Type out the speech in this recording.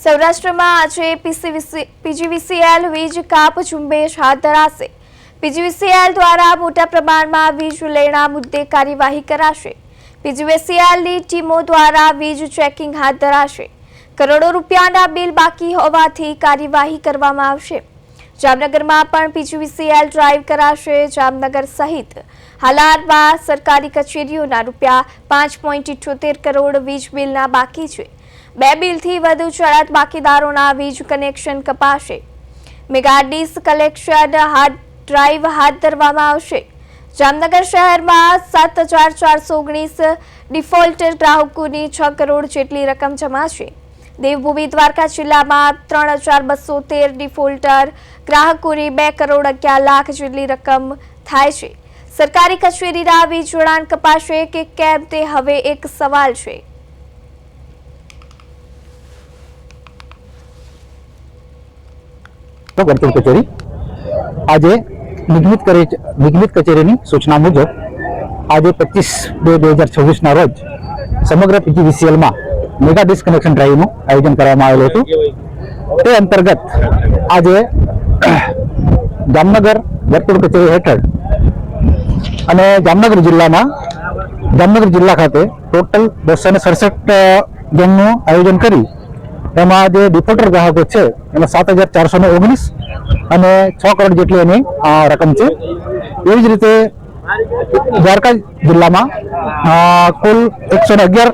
સૌરાષ્ટ્રમાં આજે પીજીવીસીએલ વીજ કાપ ઝુંબેશ હાથ ધરાશે। પીજીવીસીએલ દ્વારા મોટા પ્રમાણમાં વીજ લેણા મુદ્દે કાર્યવાહી કરાશે। પીજીવીસીએલની ટીમો દ્વારા વીજ ચેકિંગ હાથ ધરાશે। કરોડો રૂપિયાના બિલ બાકી હોવાથી કાર્યવાહી કરવામાં આવશે। જામનગરમાં પણ પીજીવીસીએલ ડ્રાઈવ કરાશે। જામનગર સહિત હાલારમાં સરકારી કચેરીઓના ₹5.78 કરોડ વીજ બિલના બાકી છે। 2 બિલથી વધુ ચડાત બાકીદારોના વીજ કનેક્શન કપાશે। મેગા ડીશ કલેક્શન ડ્રાઈવ હાથ ધરવામાં આવશે। જામનગર શહેરમાં 7,419 ડિફોલ્ટર ગ્રાહકોની 6 કરોડ જેટલી રકમ જમા છે। દેવભૂમિ દ્વારકા જિલ્લામાં 3,213 ડિફોલ્ટર ગ્રાહકોની 2 કરોડ 11 લાખ જેટલી રકમ થાય છે। સરકારી કચેરીના વીજ જોડાણ કપાશે કે કેમ તે હવે એક સવાલ છે। તો વર્તુળ કચેરી આજે નિગમિત કચેરીની સૂચના મુજબ આજે 25/2/2026 ના રોજ સમગ્ર પીજીવીસીએલમાં મેગા ડિસ્કનેક્શન ડ્રાઈવનું આયોજન કરવામાં આવેલું હતું। તે અંતર્ગત આજે જામનગર વર્તુળ કચેરી હેઠળ અને જામનગર જિલ્લા ખાતે ટોટલ 267 ગેમનું આયોજન કરી એમાં જે ડિફોલ્ટર ગ્રાહકો છે એમાં 7,419 અને 6 કરોડ જેટલી એની રકમ છે। એવી જ રીતે દ્વારકા જિલ્લામાં કુલ 111